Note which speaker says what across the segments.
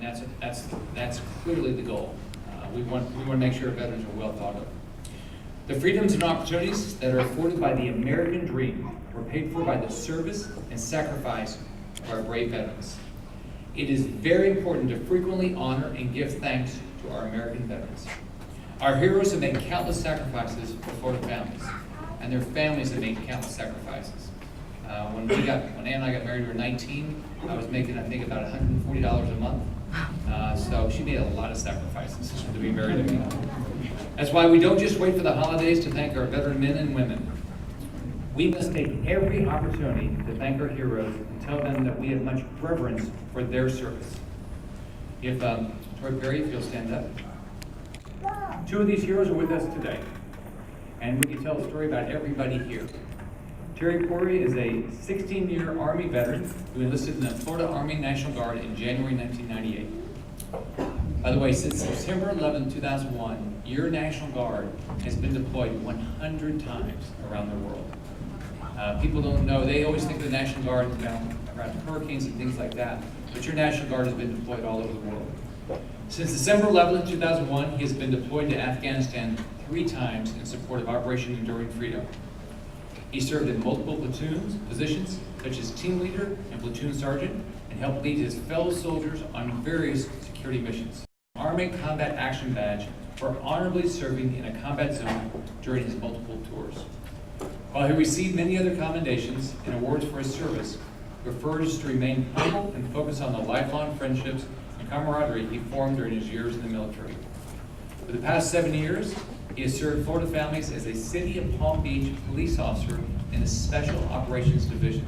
Speaker 1: and that's clearly the goal. We want to make sure veterans are well thought of. The freedoms and opportunities that are afforded by the American dream were paid for by the service and sacrifice of our brave veterans. It is very important to frequently honor and give thanks to our American veterans. Our heroes have made countless sacrifices for Florida families, and their families have made countless sacrifices. When Ann and I got married, we were 19. I was making, I think, about $140 a month. So she made a lot of sacrifices to be married to me. That's why we don't just wait for the holidays to thank our veteran men and women. We must take every opportunity to thank our heroes and tell them that we have much reverence for their service. If Troy Perry, if you'll stand up. Two of these heroes are with us today, and we can tell a story about everybody here. Terry Corey is a 16-year Army veteran who enlisted in the Florida Army National Guard in January 1998. By the way, since September 11, 2001, your National Guard has been deployed 100 times around the world. People don't know, they always think of the National Guard around hurricanes and things like that, but your National Guard has been deployed all over the world. Since December 11, 2001, he has been deployed to Afghanistan 3 times in support of Operation Enduring Freedom. He served in multiple platoons, positions, such as team leader and platoon sergeant, and helped lead his fellow soldiers on various security missions. Army Combat Action Badge for honorably serving in a combat zone during his multiple tours. While he received many other commendations and awards for his service, he prefers to remain humble and focus on the lifelong friendships and camaraderie he formed during his years in the military. For the past 7 years, he has served Florida families as a City of Palm Beach police officer in the Special Operations Division.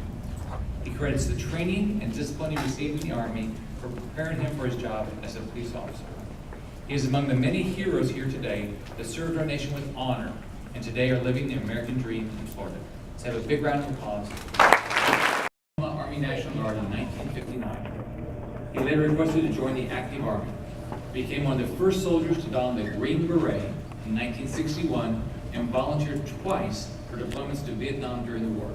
Speaker 1: He credits the training and discipline he received in the Army for preparing him for his job as a police officer. He is among the many heroes here today that served our nation with honor and today are living the American dream in Florida. Let's have a big round of applause. Army National Guard in 1959. He later requested to join the active Army. He became one of the first soldiers to don the Green Beret in 1961 and volunteered twice for deployments to Vietnam during the war.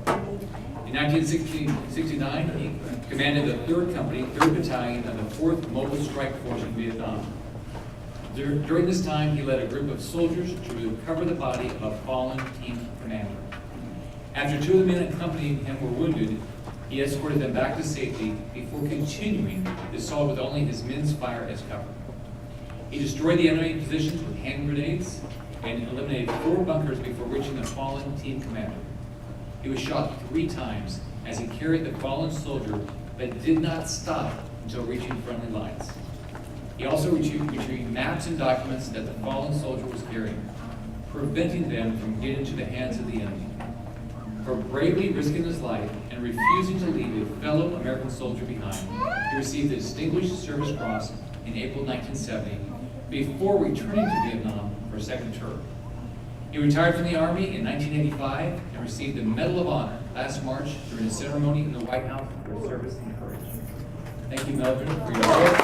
Speaker 1: In 1969, he commanded the 3rd Company, 3rd Battalion of the 4th Mobile Strike Force in Vietnam. During this time, he led a group of soldiers to recover the body of a fallen team commander. After 2 of the men accompanying him were wounded, he escorted them back to safety before continuing the assault with only his men's fire as cover. He destroyed the enemy positions with hand grenades and eliminated 4 bunkers before reaching the fallen team commander. He was shot 3 times as he carried the fallen soldier, but did not stop until reaching friendly lines. He also retrieved maps and documents that the fallen soldier was carrying, preventing them from getting into the hands of the enemy. For bravely risking his life and refusing to leave a fellow American soldier behind, he received the Distinguished Service Cross in April 1970 before returning to Vietnam for a second tour. He retired from the Army in 1985 and received the Medal of Honor last March during a ceremony in the White House for his service and courage. Thank you, Melbourne, for your work.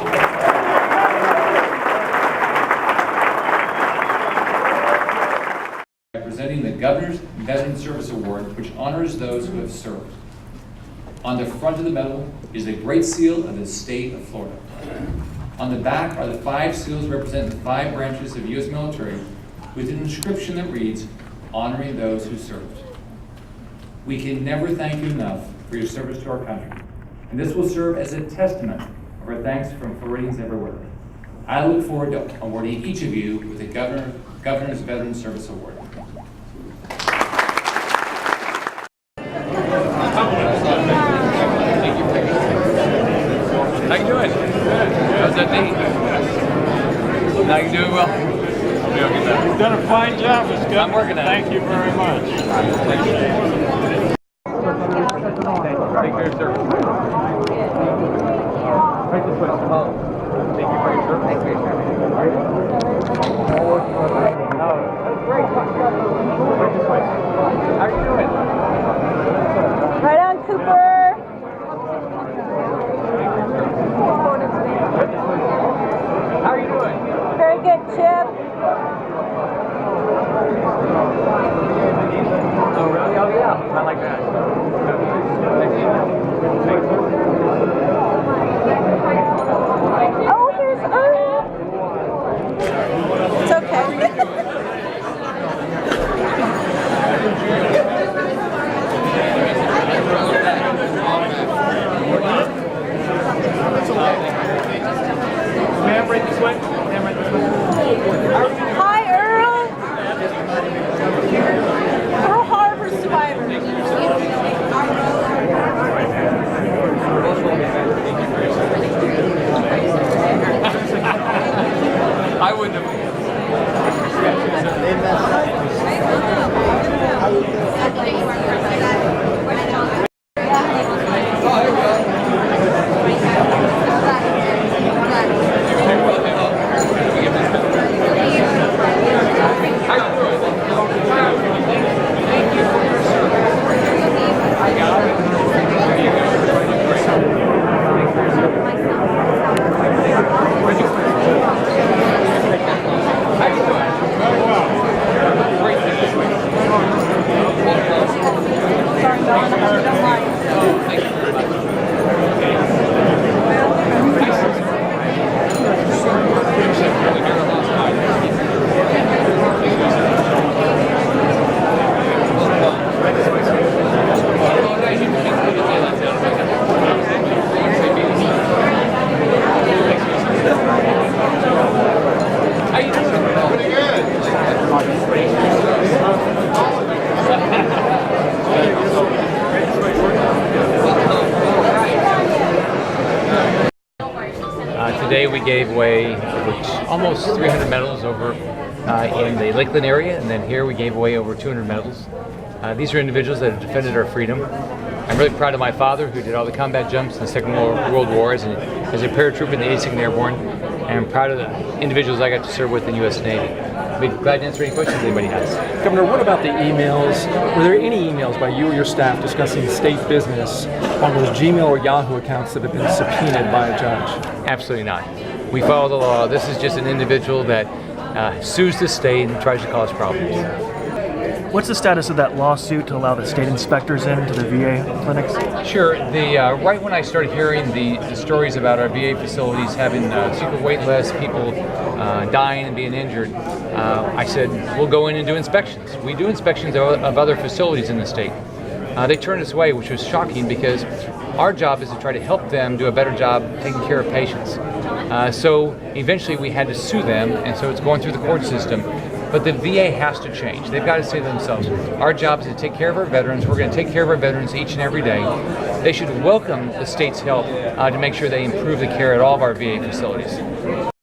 Speaker 1: Presenting the Governor's Veteran Service Award, which honors those who have served. On the front of the medal is the Great Seal of the State of Florida. On the back are the 5 seals representing the 5 branches of U.S. military with an inscription that reads, honoring those who served. We can never thank you enough for your service to our country, and this will serve as a testament of our thanks from Floridians everywhere. I look forward to awarding each of you with the Governor's Veteran Service Award. How you doing? How's that knee? Now you doing well?
Speaker 2: You've done a fine job, Mr. Governor.
Speaker 1: I'm working on it.
Speaker 2: Thank you very much.
Speaker 1: Take care, sir. Right this way. Thank you for your service. Thank you, sir. Great. Right this way. How are you doing?
Speaker 3: Right on, Cooper.
Speaker 1: How are you doing?
Speaker 3: Very good, Chip.
Speaker 1: Oh, really? Oh, yeah. I like that. Thank you.
Speaker 3: Oh,
Speaker 4: Ma'am, right this way. Ma'am, right this way.
Speaker 3: Hi, Earl. Pearl Harbor survivor.
Speaker 1: I wouldn't have. Today we gave away almost 300 medals over in the Lakeland area, and then here we gave away over 200 medals. These are individuals that have defended our freedom. I'm really proud of my father, who did all the combat jumps in the Second World War as a paratrooper in the 82nd Airborne, and I'm proud of the individuals I got to serve with in the U.S. Navy. I'd be glad to answer any questions anybody has.
Speaker 5: Governor, what about the emails? Were there any emails by you or your staff discussing state business on those Gmail or Yahoo accounts that have been subpoenaed by a judge?
Speaker 1: Absolutely not. We follow the law. This is just an individual that sues the state and tries to cause problems.
Speaker 4: What's the status of that lawsuit to allow the state inspectors into the VA clinics?
Speaker 1: Sure. Right when I started hearing the stories about our VA facilities having secret wait lists, people dying and being injured, I said, we'll go in and do inspections. We do inspections of other facilities in the state. They turned us away, which was shocking because our job is to try to help them do a better job taking care of patients. So eventually we had to sue them, and so it's going through the court system. But the VA has to change. They've got to say to themselves, our job is to take care of our veterans. We're going to take care of our veterans each and every day. They should welcome the state's help to make sure they improve the care at all of our VA facilities.